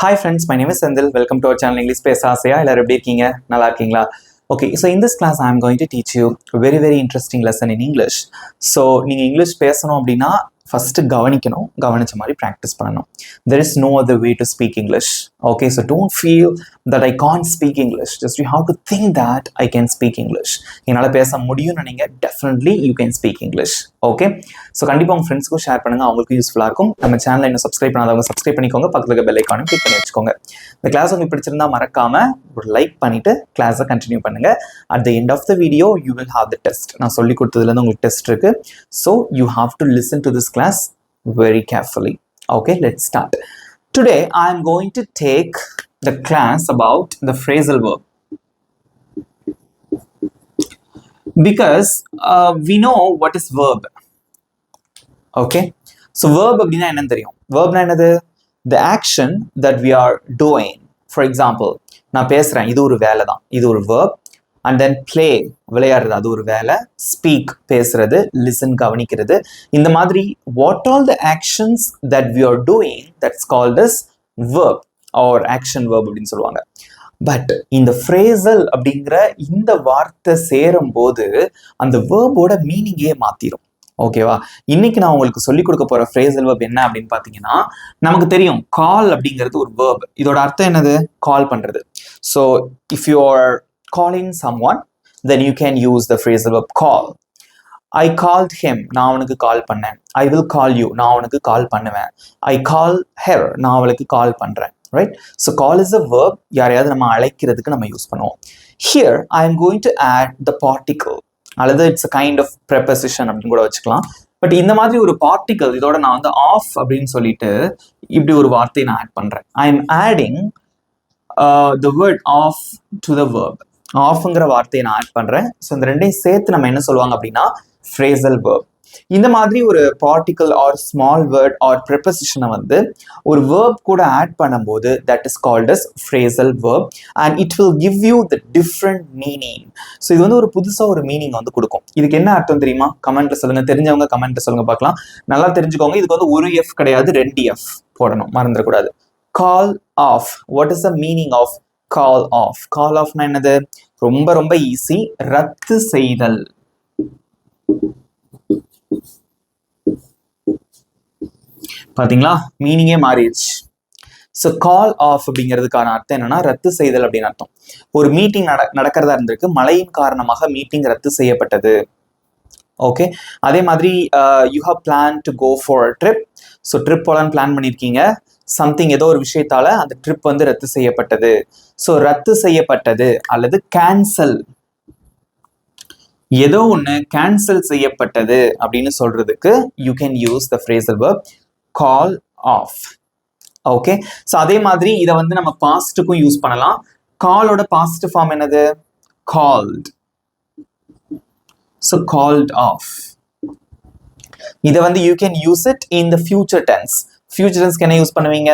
Hi friends, my name is Sendil. Welcome to our channel English Space Asia. எல்லாரும் எப்படி இருக்கீங்க? நல்லா இருக்கீங்களா? Okay, so in this class I am going to teach you a very interesting lesson in English. So நீங்க English பேசணும் அப்படின்னா first கவனிக்கணும், கவனிச்ச மாதிரி practice பண்ணணும். There is no other way to speak English. Okay, so don't feel that I can't speak English. Just you have to think that I can speak English. என்னால பேச முடியும்னு நீங்க definitely you can speak English. Okay, so கண்டிப்பா உங்க ஃப்ரெண்ட்ஸ்க்கும் share பண்ணுங்க, அவங்களுக்கும் யூஸ்ஃபுல்லா இருக்கும். நம்ம சேனலை இன்னும் சப்ஸ்கிரைப் பண்ணாதவங்க சப்ஸ்கிரைப் பண்ணிக்கோங்க, பக்கத்துல இருக்க பெல் ஐகானை கிளிக் பண்ணி வச்சுக்கோங்க. இந்த கிளாஸ் உங்களுக்கு பிடிச்சிருந்தா மறக்காம ஒரு லைக் பண்ணிட்டு கிளாஸை கண்டினியூ பண்ணுங்க. At the end of the video you will have the test. நான் சொல்லி கொடுத்ததுல இருந்து உங்களுக்கு டெஸ்ட் இருக்கு. So you have to listen to this class very carefully. Okay, let's start. Today I am going to take the class about the phrasal verb. Because we know what is verb. Okay, so verb அப்படின்னா என்னன்னு தெரியும். Verbனா என்னது? The action that we are doing. For example, நான் பேசுறேன், இது ஒரு வேலை தான், இது ஒரு verb. And then play, விளையாடுறது, அது ஒரு வேலை. Speak, பேசுறது. Listen, கவனிக்கிறது. இந்த மாதிரி what all the actions that we are doing, that's called as verb or action verb அப்படின்னு சொல்லுவாங்க. பட் இந்த phrasal அப்படிங்கிற இந்த வார்த்தை சேரும் போது அந்த வேர்போட மீனிங்கே மாத்திரும். ஓகேவா? இன்னைக்கு நான் உங்களுக்கு சொல்லிக் கொடுக்க போற phrasal verb என்ன அப்படின்னு பாத்தீங்கன்னா, நமக்கு தெரியும் கால் அப்படிங்கிறது ஒரு verb. இதோட அர்த்தம் என்னது? கால் பண்றது. So if you are calling someone, then you can use the phrasal verb call. I called him, நான் அவனுக்கு கால் பண்ணேன். I will call you, நான் அவனுக்கு கால் பண்ணுவேன். I call her, நான் அவளுக்கு கால் பண்றேன். Right? So call is a verb. யாரையாவது நம்ம அழைக்கிறதுக்கு நம்ம யூஸ் பண்ணுவோம். Here I am going to add the particle. அல்லது it's a kind of preposition அப்படின்னு கூட வச்சுக்கலாம். பட் இந்த மாதிரி ஒரு பார்ட்டிகல் இதோட நான் வந்து ஆஃப் அப்படின்னு சொல்லிட்டு இப்படி ஒரு வார்த்தையை நான் ஆட் பண்றேன். I am adding the word off to the verb. ஆஃப்ங்கிற வார்த்தையை நான் ஆட் பண்றேன். ஸோ இந்த ரெண்டையும் சேர்த்து நம்ம என்ன சொல்லுவாங்க அப்படின்னா phrasal verb. இந்த மாதிரி ஒரு particle or small word or ப்ரெப்பசிஷனை வந்து ஒரு verb கூட ஆட் பண்ணும்போது that is called as phrasal verb and it will give you the different meaning. So இது வந்து ஒரு புதுசா ஒரு மீனிங் வந்து கொடுக்கும். இதுக்கு என்ன அர்த்தம் தெரியுமா? கமெண்ட்ல சொல்லுங்க, தெரிஞ்சவங்க கமெண்ட்ல சொல்லுங்க பார்க்கலாம். நல்லா தெரிஞ்சுக்கோங்க, இதுக்கு வந்து ஒரு எஃப் கிடையாது, 2 எஃப் போடணும், மறந்துடக்கூடாது. Call off. What is the meaning of call off? Call off னா என்னது? ரொம்ப ஈஸி, ரத்து செய்தல். பாத்தீங்களா, மீனிங்கே மாறிடுச்சு. ஸோ கால் ஆஃப் அப்படிங்கிறதுக்கான அர்த்தம் என்னன்னா ரத்து செய்தல் அப்படின்னு அர்த்தம். ஒரு மீட்டிங் நடக்கிறதா இருந்திருக்கு, மழையின் காரணமாக மீட்டிங் ரத்து செய்யப்பட்டது. ஓகே, அதே மாதிரி you have plan to go for trip. So trip போலான்னு பிளான் பண்ணியிருக்கீங்க, சம்திங் ஏதோ ஒரு விஷயத்தால அந்த ட்ரிப் வந்து ரத்து செய்யப்பட்டது. ஸோ ரத்து செய்யப்பட்டது அல்லது கேன்சல், ஏதோ ஒன்று கேன்சல் செய்யப்பட்டது அப்படின்னு சொல்றதுக்கு you can use the phrasal verb call off. Okay, so அதே மாதிரி இதை வந்து நம்ம பாஸ்ட்டுக்கும் யூஸ் பண்ணலாம். காலோட பாஸ்ட் ஃபார்ம் என்னது? called. So called off. இதை வந்து you can use it in the future tense. future tense என்ன யூஸ் பண்ணுவீங்க?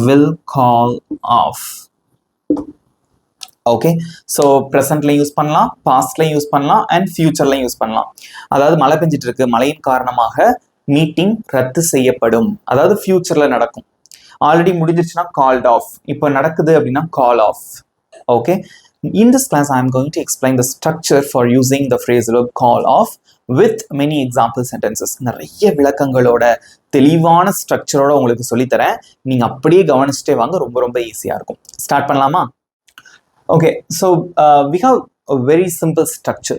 will call off. Okay, so ப்ரெசன்ட்லையும் யூஸ் பண்ணலாம், பாஸ்ட்லையும் யூஸ் பண்ணலாம் அண்ட் ஃபியூச்சர்லையும் யூஸ் பண்ணலாம். அதாவது மழை பெஞ்சிட்டு இருக்கு, மழையின் காரணமாக மீட்டிங் ரத்து செய்யப்படும், அதாவது ஃபியூச்சர்ல நடக்கும். ஆல்ரெடி முடிஞ்சிருச்சுன்னா கால்ட் ஆஃப், இப்போ நடக்குது அப்படின்னா call off. Okay, in this class I am going to explain the structure for using the phrasal verb call off with many example sentences. நிறைய விளக்கங்களோட தெளிவான ஸ்ட்ரக்சரோட உங்களுக்கு சொல்லித்தரேன். நீங்க அப்படியே கவனிச்சுட்டே வாங்க, ரொம்ப ஈஸியா இருக்கும். ஸ்டார்ட் பண்ணலாமா? Okay, so we have a very simple structure.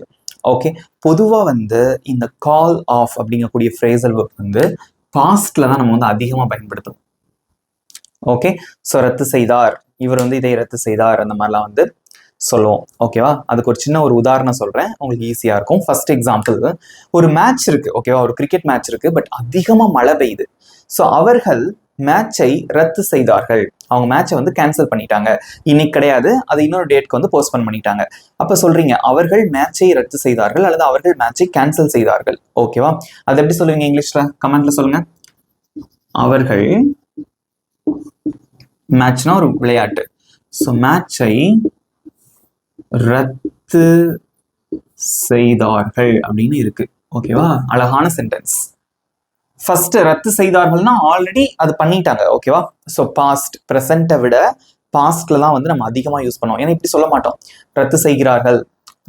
Okay, பொதுவாக வந்து இந்த கால் ஆஃப் அப்படிங்கக்கூடிய phrasal verb வந்து பாஸ்ட்ல தான் நம்ம வந்து அதிகமாக பயன்படுத்துவோம். ஓகே, ஸோ ரத்து செய்தார், இவர் வந்து இதை ரத்து செய்தார், அந்த மாதிரிலாம் வந்து சொல்லுவோம். ஓகேவா? அதுக்கு ஒரு சின்ன ஒரு உதாரணம் சொல்றேன், உங்களுக்கு ஈஸியா இருக்கும். ஃபர்ஸ்ட் எக்ஸாம்பிள், ஒரு மேட்ச் இருக்கு. ஓகேவா? ஒரு கிரிக்கெட் மேட்ச் இருக்கு, பட் அதிகமா மழை பெய்யுது. ஸோ அவர்கள் மேட்சை ரத்து செய்தார்கள், அவங்க மேட்சை வந்து கேன்சல் பண்ணிட்டாங்க, இன்னைக்கு கிடையாது, அது இன்னொரு டேட்க்கு வந்து போஸ்ட்போன் பண்ணிட்டாங்க. அப்ப சொல்றீங்க அவர்கள் மேட்சை ரத்து செய்தார்கள் அல்லது அவர்கள் மேட்சை கேன்சல் செய்தார்கள். ஓகேவா? அது எப்படி சொல்லுவீங்க இங்கிலீஷ்ல? கமெண்ட்ல சொல்லுங்க. அவர்கள், மேட்ச்னா ஒரு விளையாட்டு, ஸோ மேட்சை ரத்து செய்தார்கள் அப்படின்னு இருக்கு. ஓகேவா? அழகான சென்டென்ஸ். ஃபர்ஸ்ட் ரத்து செய்தார்கள்னா ஆல்ரெடி அது பண்ணிட்டாங்க, ஓகேவா? ஸோ பாஸ்ட், ப்ரெசென்ட்டை விட பாஸ்ட்ல தான் வந்து நம்ம அதிகமாக யூஸ் பண்ணுவோம். ஏன்னா இப்படி சொல்ல மாட்டோம், ரத்து செய்கிறார்கள்,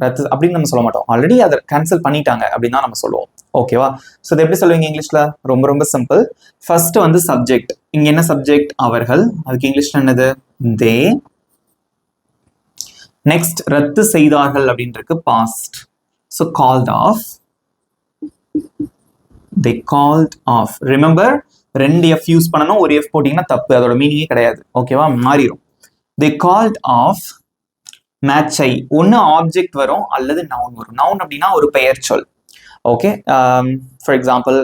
ரத்து அப்படின்னு நம்ம சொல்ல மாட்டோம். ஆல்ரெடி அதை கேன்சல் பண்ணிட்டாங்க அப்படின்னு தான் நம்ம சொல்லுவோம், ஓகேவா? ஸோ இதை எப்படி சொல்லுவீங்க இங்கிலீஷ்ல? ரொம்ப ரொம்ப சிம்பிள். ஃபர்ஸ்ட் வந்து சப்ஜெக்ட். இங்க என்ன சப்ஜெக்ட்? அவர்கள். அதுக்கு இங்கிலீஷ்ல என்னது? தே. நெக்ஸ்ட் ரத்து செய்தார்கள் அப்படின்றது past. So called off. they called off. remember, ரெண்டு எஃப் யூஸ் பண்ணணும், ஒரு எஃப் போட்டீங்கன்னா தப்பு, அதோட மீனிங்கே கிடையாது, ஓகேவா? மாறிடும். they called off மேட்சை. ஒன்று ஆப்ஜெக்ட் வரும் அல்லது நவுன் வரும். நவுன் அப்படின்னா ஒரு பெயர் சொல், ஓகே? ஃபார் எக்ஸாம்பிள்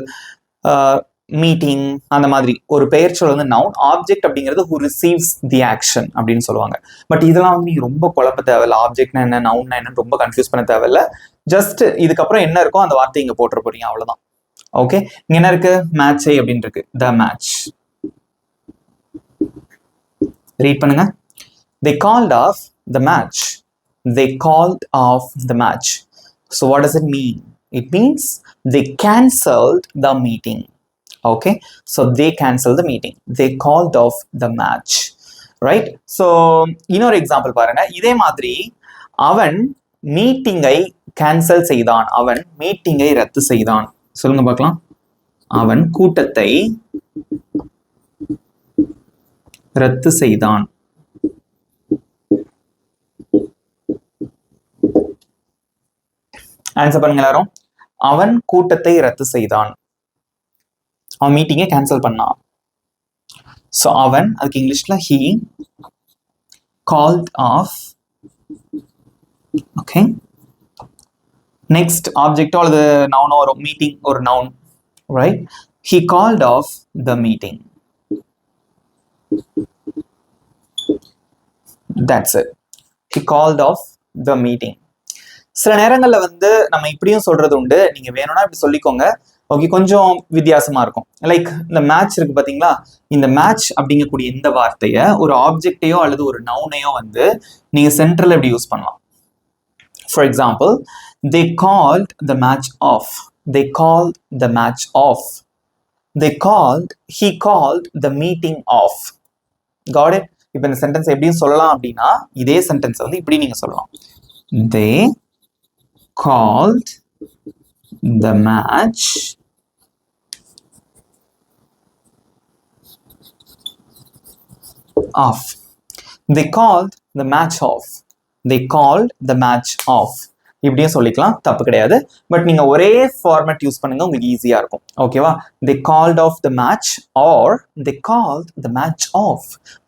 மீட்டிங், அந்த மாதிரி ஒரு பெயர் சொல் வந்து நவுன். ஆப்ஜெக்ட் அப்படிங்கிறது who receives the action அப்படின்னு சொல்லுவாங்க. பட் இதெல்லாம் வந்து நீங்க ரொம்ப குழப்ப தேவையில்ல. ஆப்ஜெக்ட்னா என்ன, நவுன்னா என்ன ரொம்ப கன்ஃபியூஸ் பண்ண தேவையில்ல. ஜஸ்ட் இதுக்கப்புறம் என்ன இருக்கோ அந்த வார்த்தை இங்க போட்டுற போறீங்க, அவ்வளவுதான், ஓகே? இங்க என்ன இருக்கு? மேட்சை அப்படின்னு இருக்கு, த மேட்ச். ரீட் பண்ணுங்க. they called off the match. they called off the match. so what does it mean? it means they cancelled the meeting, okay? so they cancelled the meeting, they called off the match, right? so இன்னொரு example பாருங்க. இதே மாதிரி அவன் மீட்டிங்கை cancel செய்தான், அவன் மீட்டிங்கை ரத்து செய்தான். சொல்லுங்க பார்க்கலாம். அவன் கூட்டத்தை ரத்து செய்தான். ஆன்சர் பண்ணுங்க எல்லாரும். அவன் கூட்டத்தை ரத்து செய்தான், அவன் மீட்டிங்கை கேன்சல் பண்ணான். ஸோ அவன், அதுக்கு இங்கிலீஷ்ல he called off, okay? Next ஆப்ஜெக்டோ அல்லது நவுனோ வரும். மீட்டிங் ஒரு noun, right? he called off the meeting. that's it. he called off the meeting. சில நேரங்கள்ல வந்து நம்ம இப்படியும் சொல்றது உண்டு, நீங்க வேணும்னா இப்படி சொல்லிக்கோங்க, ஓகே? கொஞ்சம் வித்தியாசமா இருக்கும். லைக் இந்த மேட்ச் இருக்கு பாத்தீங்களா, இந்த மேட்ச் அப்படிங்கக்கூடிய இந்த வார்த்தையை ஒரு ஆப்ஜெக்டையோ அல்லது ஒரு நவுனையோ வந்து நீங்க சென்ட்ரல் எப்படி யூஸ் பண்ணலாம். For example, they called the match off. they called the match off. they called, he called the meeting off. got it? இப்போ இந்த சென்டென்ஸ் எப்படியும் சொல்லலாம் அப்படின்னா, இதே சென்டென்ஸ் வந்து இப்படி நீங்க சொல்லலாம். they called the match off. they called the match off. they called the match off. இப்படியும் சொல்லிக்கலாம், தப்பு கிடையாது. பட் நீங்க ஒரே ஃபார்மேட் யூஸ் பண்ணுங்க, உங்களுக்கு ஈஸியா இருக்கும், ஓகேவா? they called off the match or they called the match off.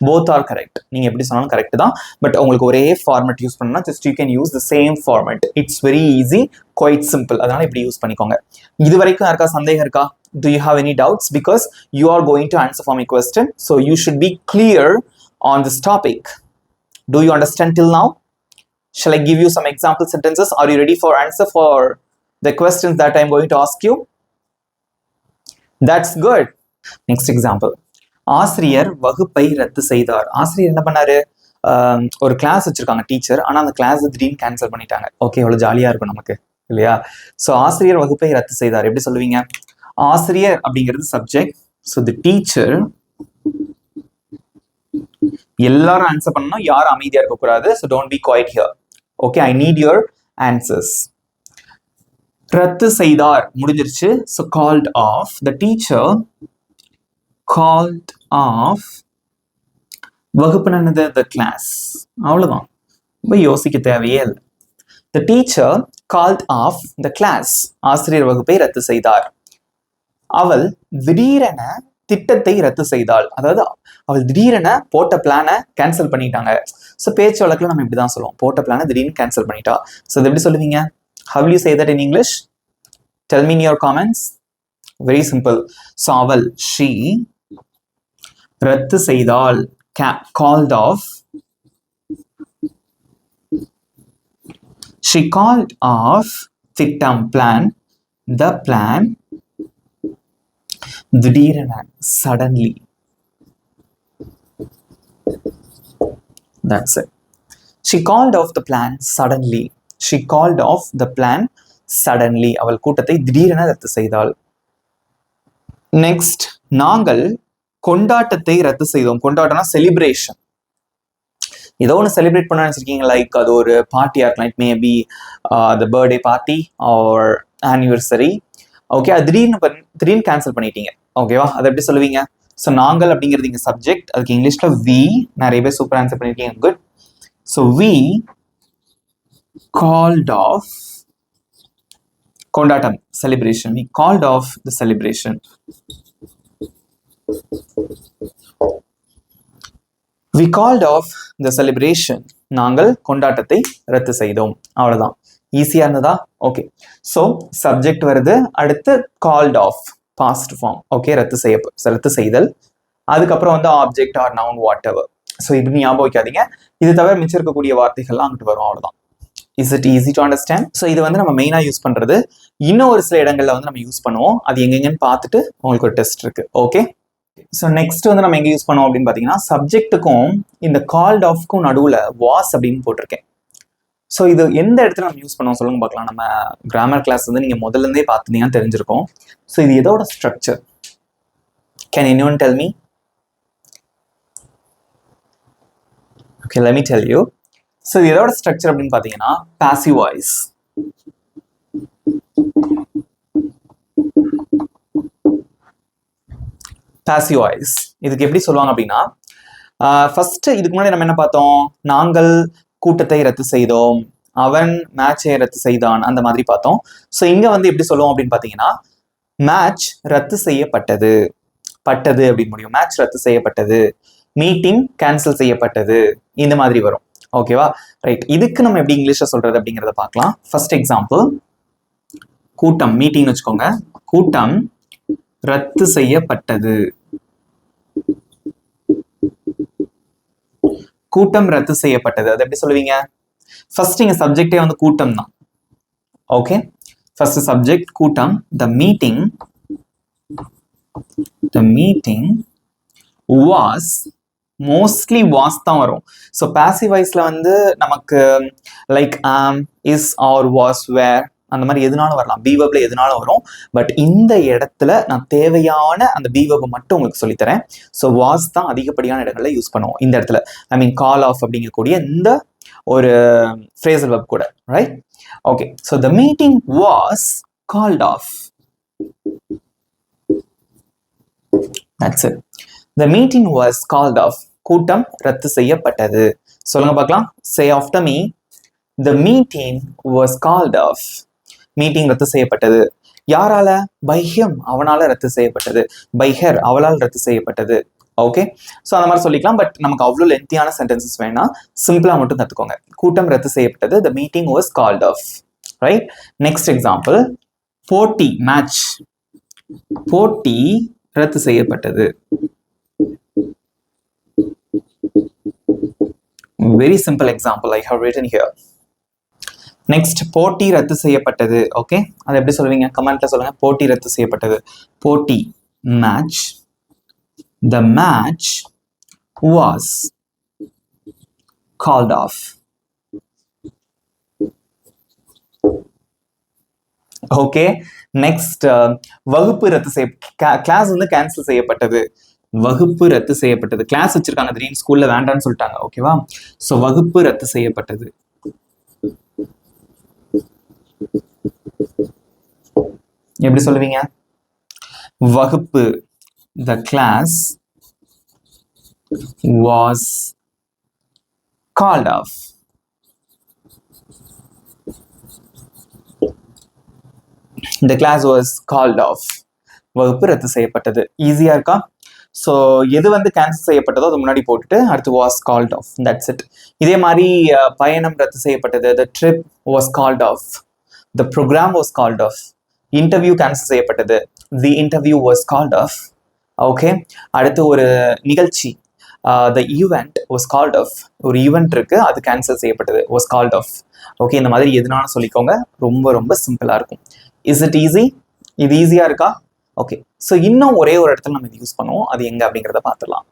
both are correct. நீங்க எப்படி சொன்னாலும் கரெக்ட் தான். பட் உங்களுக்கு ஒரே ஃபார்மேட் யூஸ் பண்ணா just you can use the same format. It's very easy, quite simple. அதனால இப்படி யூஸ் பண்ணிக்கோங்க. இது வரைக்கும் யாருக்கா சந்தேகம் இருக்கா? do you have any doubts? because you are going to answer for my question, so you should be clear on this topic. do you understand till now? Shall I give you some example sentences? Are you ready for answer for the questions that I'm going to ask you? That's good. Next example. ஆசிரியர் வகுப்பை ரத்து செய்தார். ஆசிரியர் என்ன பண்ணாரு? ஒரு class வச்சிருக்காங்க teacher, ஆனா அந்த கிளாஸ் திடீர்னு கேன்சல் பண்ணிட்டாங்க. ஓகே, எவ்வளவு ஜாலியா இருக்கும் நமக்கு இல்லையா? ஸோ ஆசிரியர் வகுப்பை ரத்து செய்தார். எப்படி சொல்லுவீங்க? ஆசிரியர் அப்படிங்கிறது சப்ஜெக்ட். So the teacher. எல்லாரும் ஆன்சர் பண்ணணும், யாரும் அமைதியா இருக்க கூடாது. So don't be quiet here. Okay, I need your answers. ரத்து செய்தார் முடிஞ்சிருச்சு. So called off. The teacher called off. வகுப்பு என்னது? The class. அவ்வளவுதான், ரொம்ப யோசிக்க தேவையே இல்லை. The teacher called off the class. ஆசிரியர் வகுப்பை ரத்து செய்தார். அவள் திடீரென திட்டத்தை ரத்து செய்தாள். அதாவது அவள் திடீரென போட்ட பிளானை கேன்சல் பண்ணிட்டாங்க. ஸோ பேச்சு வழக்கில் நம்ம இப்படிதான் சொல்லுவோம், போட்ட பிளானை திடீர்னு கேன்சல் பண்ணிட்டா. ஸோ இது எப்படி சொல்லுவீங்க? how will you say that in English? tell me in your comments. very simple. So அவள், she, ரத்து செய்தாள், called off. she called off திட்டம், plan, the plan, திடீரென, suddenly. that's it. she called off the plan suddenly. she called off the plan suddenly. அவள் கூட்டத்தை திடீரென ரத்து செய்தாள். நெக்ஸ்ட், நாங்கள் கொண்டாட்டத்தை ரத்து செய்தோம். கொண்டாட்டம்னா செலிப்ரேஷன். ஏதோ ஒன்று செலிப்ரேட் பண்ண நினச்சிருக்கீங்க, லைக் அது ஒரு பார்ட்டியாக இருக்கலாம். It maybe the birthday party R anniversary. Okay, அது திடீர்னு கேன்சல் பண்ணிட்டீங்க. ஓகேவா, அதை எப்படி சொல்லுவீங்க? ஸோ நாங்கள் அப்படிங்கிறது இங்கே சப்ஜெக்ட், அதுக்கு இங்கிலீஷில் வி. நிறைய பேர் சூப்பர் ஆன்சர் பண்ணியிருக்கீங்க, good. So we called off கொண்டாட்டம், celebration. We called off the celebration. We called off the celebration. நாங்கள் கொண்டாட்டத்தை ரத்து செய்தோம். அவ்வளவுதான். ஈஸியா இருந்ததா? ஓகே. ஸோ சப்ஜெக்ட் வருது, அடுத்து called off past form. Okay, ரத்து செய்தல். அதுக்கப்புறம் வந்து object or noun whatever. So இது ஞாபகம் வைக்காதீங்க. இது தவிர மிச்சம் இருக்கக்கூடிய வார்த்தைகள்லாம் அங்கிட்டு வரும். அவ்வளவுதான். Is it easy to understand? So இது வந்து நம்ம மெயினாக யூஸ் பண்ணுறது. இன்னும் ஒரு சில இடங்களில் வந்து நம்ம யூஸ் பண்ணுவோம். அது எங்கெங்கன்னு பார்த்துட்டு உங்களுக்கு ஒரு டெஸ்ட் இருக்கு. ஓகே, ஸோ நெக்ஸ்ட் வந்து நம்ம எங்கே யூஸ் பண்ணுவோம் அப்படின்னு பார்த்தீங்கன்னா, சப்ஜெக்ட்டுக்கும் இந்த கால்ட் ஆஃப்க்கும் நடுவில் வாஸ் அப்படின்னு போட்டிருக்கேன். ஸோ இது எந்த இடத்துல நம்ம யூஸ் பண்ணுவோம் சொல்லுங்க பார்க்கலாம். நம்ம கிராமர் கிளாஸ் வந்து நீங்கள் முதல்ல இருந்தே பார்த்துட்டீங்கன்னா தெரிஞ்சிருக்கும். ஸோ இது எதோட structure? Can anyone tell me? Okay, let me tell you. So இதோட ஸ்ட்ரக்சர் அப்படின்னு பார்த்தீங்கன்னா பாசிவ் வாய்ஸ். பாசிவ் வாய்ஸ் இதுக்கு எப்படி சொல்லுவாங்க அப்படின்னா, ஃபர்ஸ்ட் இதுக்கு முன்னாடி நம்ம என்ன பார்த்தோம்? நாங்கள் கூட்டத்தை ரத்து செய்தோம், அவன் மேட்சை ரத்து செய்தான், அந்த மாதிரி பார்த்தோம். ஸோ இங்க வந்து எப்படி சொல்லுவோம் அப்படின்னு பார்த்தீங்கன்னா, மேட்ச் ரத்து செய்யப்பட்டது, பட்டது அப்படின்னு முடியும். மேட்ச் ரத்து செய்யப்பட்டது, மீட்டிங் கேன்சல் செய்யப்பட்டது, இந்த மாதிரி வரும். ஓகேவா, ரைட். இதுக்கு நம்ம எப்படி இங்கிலீஷ்ல சொல்றது அப்படிங்கிறத பார்க்கலாம். ஃபர்ஸ்ட் எக்ஸாம்பிள், கூட்டம், மீட்டிங் வச்சுக்கோங்க. கூட்டம் ரத்து செய்யப்பட்டது. கூட்டம் ரத்து செய்யப்பட்டது, அது எப்படி சொல்லுவீங்க? ஃபர்ஸ்ட் இங்க சப்ஜெக்டே வந்து கூட்டம் தான். ஓகே, ஃபர்ஸ்ட் சப்ஜெக்ட் கூட்டம். த மீட்டிங் வாஸ், மோஸ்ட்லி வாஸ் தான் வரும். ஸோ பாசிவ் வாய்ஸ்ல வந்து நமக்கு லைக் ஆம், இஸ், ஆர், வாஸ், வேர், அந்த மாதிரி எதுனாலும் வரலாம். பீவப்ல எதுனாலும் வரும். பட் இந்த இடத்துல நான் தேவையான அந்த பீவப் மட்டும் உங்களுக்கு சொல்லித்தரேன். ஸோ வாஸ் தான் அதிகப்படியான இடங்கள்ல யூஸ் பண்ணுவோம் இந்த இடத்துல. ஐ மீன் கால் ஆஃப் அப்படிங்கக்கூடிய இந்த ஒரு ஃப்ரேசல் வெர்ப் கூட, right? Okay, so the meeting was called off. That's it. The meeting was called off. கூட்டம் ரத்து செய்யப்பட்டது. சொல்லுங்க பார்க்கலாம். Say after me. The meeting was called off. Meeting ரத்து செய்யப்பட்டது. யாரால? By him. அவனால ரத்து செய்யப்பட்டது. By her. அவளால் ரத்து செய்யப்பட்டது. ஓகே, ஸோ அந்த மாதிரி சொல்லிக்கலாம். பட் நமக்கு அவ்வளோ லென்த்தியான சென்டென்சஸ் வேணா, சிம்பிளா மட்டும் கற்றுக்கோங்க. கூட்டம் ரத்து செய்யப்பட்டது. The meeting was called off. Right? Next example, போட்டி, மேட்ச். போட்டி ரத்து செய்யப்பட்டது. Very simple example I have written here. Next, போட்டி ரத்து செய்யப்பட்டது. ஓகே, அது எப்படி சொல்லுவீங்க? கமெண்ட்ல சொல்லுங்க. போட்டி ரத்து செய்யப்பட்டது. போட்டி, match. The match was called off. Okay, next, வகுப்பு ரத்து கிளாஸ் வந்து கேன்சல் செய்யப்பட்டது. வகுப்பு ரத்து செய்யப்பட்டது. கிளாஸ் வச்சிருக்காங்க, திடீர்னு ஸ்கூல்ல வேண்டாம்னு சொல்லிட்டாங்க. ஓகேவா, சோ வகுப்பு ரத்து செய்யப்பட்டது. எப்படி சொல்லுவீங்க? வகுப்பு, the class was called off. The class was called off. வகுப்பு ரத்து செய்யப்பட்டது. ஈஸியா இருக்கா? ஸோ எது வந்து கேன்சல் செய்யப்பட்டதோ அது முன்னாடி போட்டுட்டு அடுத்து was called off. That's it. இதே மாதிரி பயணம் ரத்து செய்யப்பட்டது. The trip was called off. The program was called off. Interview cancel செய்யப்பட்டது. The interview was called off. Okay, அடுத்து ஒரு நிகழ்ச்சி, the event was called off. ஒரு ஈவெண்ட் இருக்கு, அது கேன்சல் செய்யப்பட்டது, வாஸ் கால்ட் ஆஃப். ஓகே, இந்த மாதிரி எதுனாலும் சொல்லிக்கோங்க. ரொம்ப ரொம்ப சிம்பிளா இருக்கும். Is it easy? இது ஈஸியா இருக்கா? ஓகே, ஸோ இன்னும் ஒரே ஒரு இடத்துல நம்ம இது யூஸ் பண்ணுவோம். அது எங்க அப்படிங்கிறத பார்த்துடலாம்.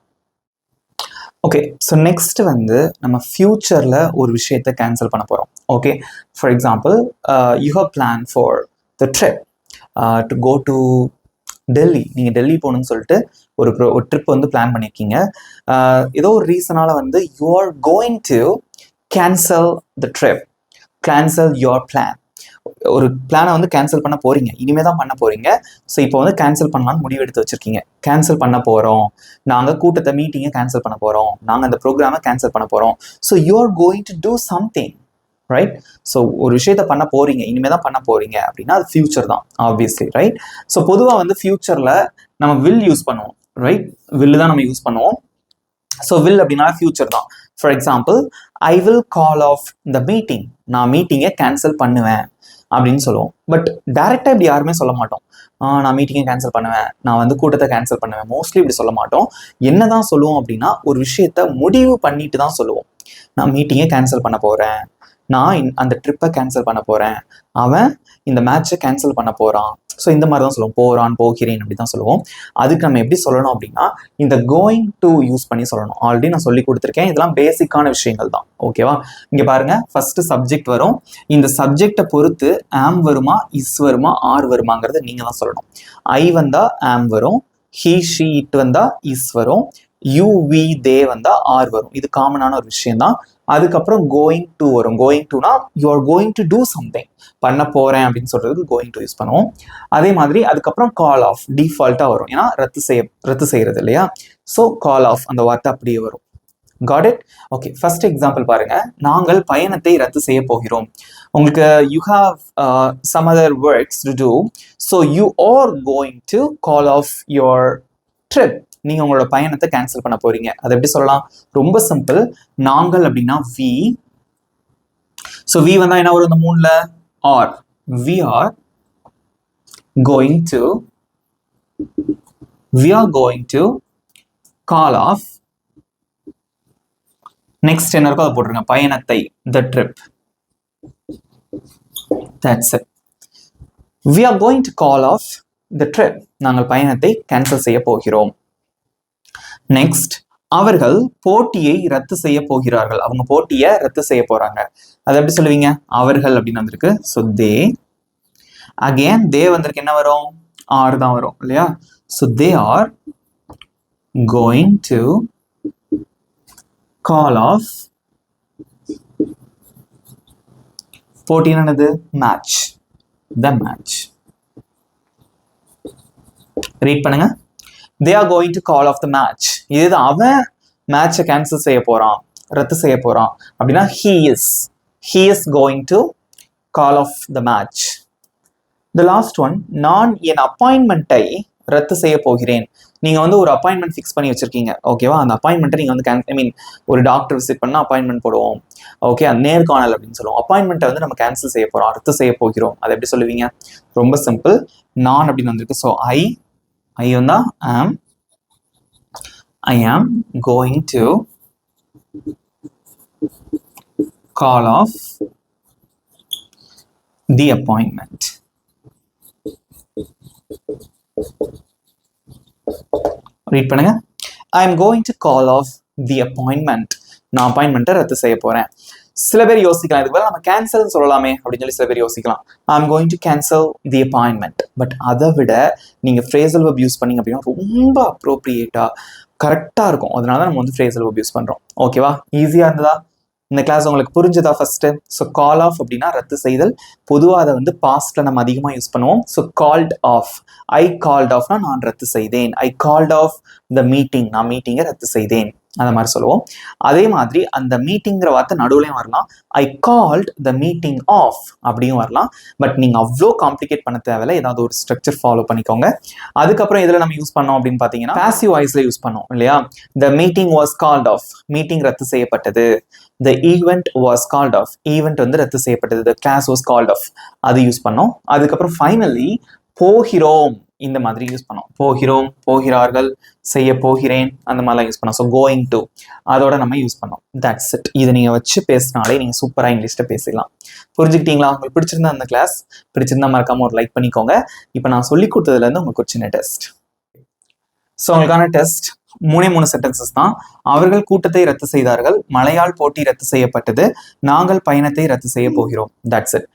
ஓகே, ஸோ நெக்ஸ்ட் வந்து நம்ம ஃபியூச்சர்ல ஒரு விஷயத்தை கேன்சல் பண்ண போறோம். Okay, for example, you have plan for the trip to go to Delhi, நீங்க டெல்லி போகணும்னு சொல்லிட்டு ஒரு ட்ரிப் வந்து பிளான் பண்ணியிருக்கீங்க. ஏதோ ஒரு ரீசனால வந்து you are going to cancel the trip, cancel your plan. ஒரு பிளானை வந்து கேன்சல் பண்ண போறீங்க, இனிமே தான் பண்ண போறீங்க. ஸோ இப்போ வந்து கேன்சல் பண்ணலாம்னு முடிவு எடுத்து வச்சிருக்கீங்க. கேன்சல் பண்ண போறோம், நாங்கள் கூட்டத்தை மீட்டிங்கை கேன்சல் பண்ண போறோம், நாங்கள் அந்த ப்ரோக்ராமை கேன்சல் பண்ண போறோம். So you are going to do something, right? So ஒரு விஷயத்த பண்ண போறீங்க, இனிமே தான் பண்ண போறீங்க அப்படின்னா அது ஃபியூச்சர் தான், ஆப்வியஸ்லி, ரைட்? ஸோ பொதுவாக வந்து ஃபியூச்சர்ல நம்ம வில் யூஸ் பண்ணுவோம், ரைட்? வில்லு தான் நம்ம யூஸ் பண்ணுவோம். ஸோ வில் அப்படின்னா ஃபியூச்சர் தான். For example, I will call off the meeting, நான் மீட்டிங்கை கேன்சல் பண்ணுவேன் அப்படின்னு சொல்லுவோம். பட் டைரக்டா இப்படி யாருமே சொல்ல மாட்டோம். நான் மீட்டிங்கை கேன்சல் பண்ணுவேன், நான் வந்து கூட்டத்தை கேன்சல் பண்ணுவேன், மோஸ்ட்லி இப்படி சொல்ல மாட்டோம். என்னதான் சொல்லுவோம் அப்படின்னா, ஒரு விஷயத்த முடிவு பண்ணிட்டு தான் சொல்லுவோம். நான் மீட்டிங்கை கேன்சல் பண்ண போறேன், நான் அந்த ட்ரிப்பை கேன்சல் பண்ண போறேன், அவன் இந்த மேட்சை கேன்சல் பண்ண போறான். ஸோ இந்த மாதிரி தான் சொல்லுவோம், போறான், போகிறேன் அப்படி தான் சொல்லுவோம். அதுக்கு நம்ம எப்படி சொல்லணும் அப்படின்னா, இந்த கோயிங் டு யூஸ் பண்ணி சொல்லணும். ஆல்ரெடி நான் சொல்லி கொடுத்துருக்கேன், இதெல்லாம் பேசிக்கான விஷயங்கள் தான். ஓகேவா? இங்க பாருங்க, ஃபர்ஸ்ட் சப்ஜெக்ட் வரும். இந்த சப்ஜெக்டை பொறுத்து ஆம் வருமா, இஸ் வருமா, ஆர் வருமாங்கிறது நீங்க தான் சொல்லணும். ஐ வந்தா ஆம் வரும், ஹி ஷி இட் வந்தா இஸ் வரும், யூ வி தே வந்தா ஆர் வரும். இது காமனான ஒரு விஷயம் தான். அதுக்கப்புறம் கோயிங் டு வரும். கோயிங் டுனா you are going to do something, பண்ண போறேன் அப்படின்னு சொல்றதுக்கு கோயிங் டு யூஸ் பண்ணுவோம். அதே மாதிரி அதுக்கப்புறம் கால் ஆஃப் டிஃபால்ட்டா வரும், ஏன்னா ரத்து செய்யறது இல்லையா? ஸோ கால் ஆஃப் அந்த வார்த்தை அப்படியே வரும். Got it? Okay, first example பாருங்க. நாங்கள் பயணத்தை ரத்து செய்ய போகிறோம். உங்களுக்கு you have some other works to do, so you are going to call off your trip. நீங்க உங்களோட பயணத்தை கேன்சல் பண்ண போறீங்க. அதை எப்படி சொல்லலாம்? ரொம்ப சிம்பிள். நாங்கள் அப்படின்னா வி. ஸோ வி வந்தா என்ன வரும் இந்த மூணுல? Are. We are going to call off. Next என்ன இருக்கோ அதை போட்டுருங்க, பயணத்தை, the trip. That's it. We are going to call off the trip. நாங்கள் பயணத்தை கேன்சல் செய்ய போகிறோம். நெக்ஸ்ட், அவர்கள் போட்டியை ரத்து செய்ய போகிறார்கள். அவங்க போட்டியை ரத்து செய்ய போறாங்க. அதை எப்படி சொல்லுவீங்க? அவர்கள் அப்படின்னு வந்திருக்கு, ஸோ தே. அகேன் தே வந்திருக்கு, என்ன வரும்? ஆர் தான் வரும் இல்லையா? So they are going to call off. போட்டி என்னது? Match, the match. ரீட் பண்ணுங்க. They are going to call off the match. இதுதான், அவன் மேட்சை கேன்சல் செய்ய போறான், ரத்து செய்ய போறான் அப்படின்னா he is going to call off the match. The last one, நான் என் அப்பாயின்மெண்ட்டை ரத்து செய்ய போகிறேன். நீங்க வந்து ஒரு அப்பாயின்மெண்ட் ஃபிக்ஸ் பண்ணி வச்சிருக்கீங்க, ஓகேவா? அந்த அப்பாயின்மெண்ட்டை நீங்க வந்து ஒரு டாக்டர் விசிட் பண்ணா அப்பாயின்மெண்ட் போடுவோம், ஓகே? அது நேர்காணல் அப்படின்னு சொல்லுவோம். அப்பாயின்மெண்ட்டை வந்து நம்ம கேன்சல் செய்ய போறோம், ரத்து செய்ய போகிறோம். அதை எப்படி சொல்லுவீங்க? ரொம்ப சிம்பிள். நான் அப்படின்னு வந்திருக்கு, ஸோ I வந்தா I am going to call off the appointment. Read பண்ணுங்க. I am going to call off the appointment. நான் அப்பாயின்மெண்ட்டை ரத்து செய்ய போறேன். சில பேர் யோசிக்கலாம், இதுக்கு பதிலா நம்ம கேன்சல் சொல்லலாமே அப்படின்னு சொல்லி சில பேர் யோசிக்கலாம். I am going to cancel the appointment. But அதை விட நீங்க ஃப்ரேசல் வெர்ப் யூஸ் பண்ணீங்க அப்படின்னா ரொம்ப அப்ரோப்ரியேட்டா கரெக்டா இருக்கும். அதனால தான் நம்ம வந்து ஃப்ரேசல் வெர்ப் யூஸ் பண்றோம். ஓகேவா? ஈஸியா இருந்ததா? இந்த கிளாஸ் உங்களுக்கு புரிஞ்சதா? ஃபர்ஸ்ட், ஸோ கால் ஆஃப் அப்படின்னா ரத்து செய்தல். பொதுவாக அதை வந்து பாஸ்ட்ல நம்ம அதிகமாக யூஸ் பண்ணுவோம். So called off, I called ஆஃப்னா நான் ரத்து செய்தேன். I called off the meeting, நான் மீட்டிங்கை ரத்து செய்தேன், அந்த மாதிரி சொல்லுவோம். அதே மாதிரி அந்த மீட்டிங்கிற வார்த்தை நடுவுலையும் வரலாம். I called the meeting off அப்படியும் வரலாம். பட் நீங்க அவ்வளோ காம்ப்ளிகேட் பண்ண தேவையில்லை, ஏதாவது ஒரு ஸ்ட்ரக்சர் ஃபாலோ பண்ணிக்கோங்க. அதுக்கப்புறம் இதில் நம்ம யூஸ் பண்ணோம் அப்படின்னு பார்த்தீங்கன்னா பாசிவ் வாய்ஸ்ல யூஸ் பண்ணோம் இல்லையா? The meeting was called off, meeting ரத்து செய்யப்பட்டது. The event was called off, event வந்து ரத்து செய்யப்பட்டது. The class was called off, அது யூஸ் பண்ணோம். அதுக்கப்புறம் ஃபைனலி போகிறோம், இந்த மாதிரி யூஸ் பண்ணோம். போகிறோம், போகிறார்கள், செய்ய போகிறேன், அந்த மாதிரிலாம் யூஸ் பண்ணோம். ஸோ கோயிங் டு அதோட நம்ம யூஸ் பண்ணோம். That's it. இதை நீங்க வச்சு பேசினாலே நீங்க சூப்பரா இங்கிலீஷ்ல பேசிடலாம். புரிஞ்சுக்கிட்டீங்களா? உங்களுக்கு பிடிச்சிருந்தா அந்த கிளாஸ் பிடிச்சிருந்தா மறக்காம ஒரு லைக் பண்ணிக்கோங்க. இப்போ நான் சொல்லி கொடுத்ததுல இருந்து உங்களுக்கு ஒரு சின்ன டெஸ்ட். ஸோ உங்களுக்கான டெஸ்ட் 3 சென்டென்சஸ் தான். அவர்கள் கூட்டத்தை ரத்து செய்தார்கள், மழையால் போட்டி ரத்து செய்யப்பட்டது, நாங்கள் பயணத்தை ரத்து செய்ய போகிறோம். That's it.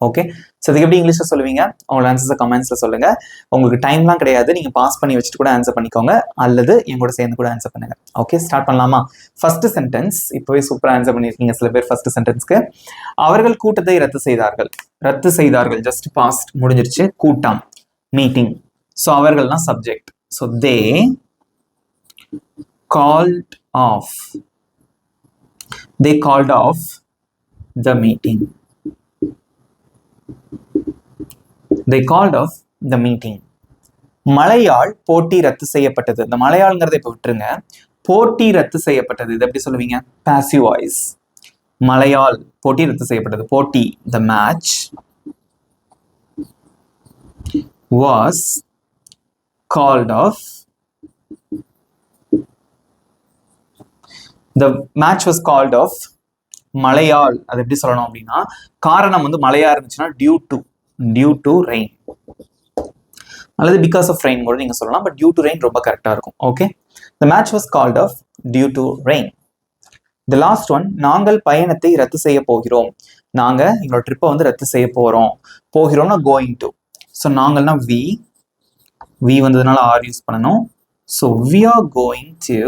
ஓகே, ஸோ இதுக்கு எப்படி இங்கிலீஷ்ல சொல்லுவீங்க? உங்களோட ஆன்சர்ஸை கமெண்ட்ஸ்ல சொல்லுங்க. உங்களுக்கு டைம்லாம் கிடையாது, நீங்க பாஸ் பண்ணி வச்சுட்டு கூட ஆன்சர் பண்ணிக்கோங்க, அல்லது என் கூட சேர்ந்து கூட ஆன்சர் பண்ணுங்க. ஓகே, ஸ்டார்ட் பண்ணலாமா? ஃபர்ஸ்ட் சென்டென்ஸ் இப்போவே சூப்பரா ஆன்சர் பண்ணிருக்கீங்க சில பேர். ஃபர்ஸ்ட் சென்டென்ஸ்க்கு அவர்கள் கூட்டத்தை ரத்து செய்தார்கள். ரத்து செய்தார்கள் ஜஸ்ட் பாஸ்ட் முடிஞ்சிருச்சு. கூட்டம் மீட்டிங். ஸோ அவர்கள்னா subject. So they called off. They called off the meeting. They called off the meeting. மழையால் போட்டி ரத்து செய்யப்பட்டது. இந்த மழையாள்ங்கிறத இப்ப விட்டுருங்க. போட்டி ரத்து செய்யப்பட்டது இது எப்படி சொல்லுவீங்க? Passive voice. மழையால் போட்டி ரத்து செய்யப்பட்டது. போட்டி, the match was called off. The match was called off. மழையால் அது எப்படி சொல்லணும் அப்படின்னா, காரணம் வந்து மழையா இருந்துச்சுன்னா டியூ டு ரெயின், அல்லது பிகாஸ் ஆஃப் ரெயின் கூட நீங்க சொல்லலாம். பட் டியூ டு ரெயின் ரொம்ப கரெக்டா இருக்கும். Okay, the match was called off due to rain. The last one, நாங்கள் பயணத்தை ரத்து செய்ய போகிறோம். நாங்க எங்களோட ட்ரிப்பை வந்து ரத்து செய்ய போகிறோம்னா going to. ஸோ நாங்கள்னா we வந்ததுனால ஆர் யூஸ் பண்ணணும். So we are going to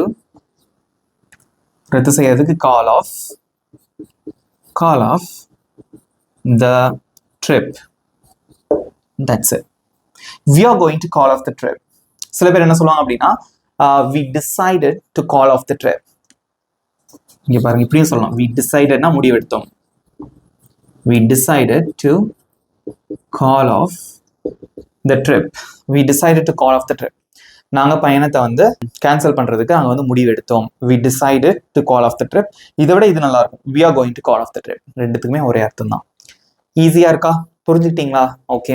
ரத்து செய்யறதுக்கு call off the trip. That's it. We are going to call off the trip. சில பேர் என்ன சொல்லுவாங்க அப்படின்னா, we decided to call off the trip. இங்க பாருங்க, இப்படியும் சொல்லலாம். we decidedனா முடிவெடுத்தோம். we decided to call off the trip. we decided to call off the trip. நாங்க பயணத்தை வந்து கேன்சல் பண்றதுக்கு அங்க வந்து முடிவெடுத்தோம். we decided to call off the trip. இதை விட இது நல்லா இருக்கும். we are going to call off the trip. ரெண்டுத்துக்குமே ஒரே அர்த்தம் தான். ஈஸியா இருக்கா? புரிஞ்சுக்கிட்டீங்களா? ஓகே,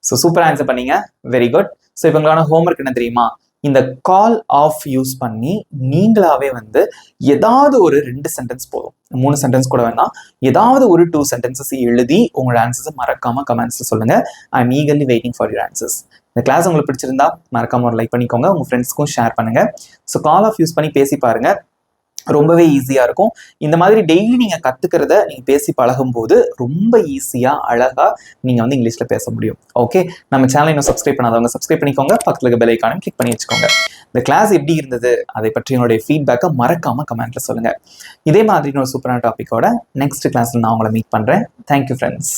ஸோ சூப்பர் ஆன்சர் பண்ணீங்க. Very good. ஸோ இப்போ உங்களான ஹோம்ஒர்க் என்ன தெரியுமா? இந்த கால் ஆஃப் யூஸ் பண்ணி நீங்களாவே வந்து ஏதாவது ஒரு 2 சென்டென்ஸ் போதும், 3 சென்டென்ஸ் கூட வேணாம், ஏதாவது ஒரு 2 சென்டென்சஸ் எழுதி உங்களோட ஆன்சர்ஸை மறக்காம கமெண்ட்ஸ்ல சொல்லுங்க. I am eagerly waiting for your answers. இந்த கிளாஸ் உங்களுக்கு பிடிச்சிருந்தா மறக்காம ஒரு லைக் பண்ணிக்கோங்க, உங்க ஃப்ரெண்ட்ஸ்க்கும் ஷேர் பண்ணுங்க. ஸோ கால் ஆஃப் யூஸ் பண்ணி பேசி பாருங்க, ரொம்பவே ஈஸியா இருக்கும். இந்த மாதிரி டெய்லி நீங்க கத்துக்கிறத நீங்க பேசி பழகும் போது ரொம்ப ஈஸியா அழகா நீங்க வந்து இங்கிலீஷ்ல பேச முடியும். ஓகே, நம்ம சேனலை இன்னும் சப்ஸ்கிரைப் பண்ணாதவங்க சப்ஸ்கிரைப் பண்ணிக்கோங்க, பக்கத்துல இருக்க பெல் ஐகானையும் கிளிக் பண்ணி வச்சுக்கோங்க. இந்த கிளாஸ் எப்படி இருந்தது அதை பற்றி என்னுடைய ஃபீட்பேக்கை மறக்காம கமெண்ட்ல சொல்லுங்க. இதே மாதிரி ஒரு சூப்பரான டாபிக்கோட நெக்ஸ்ட் கிளாஸ்ல நான் உங்களை மீட் பண்றேன். Thank you friends.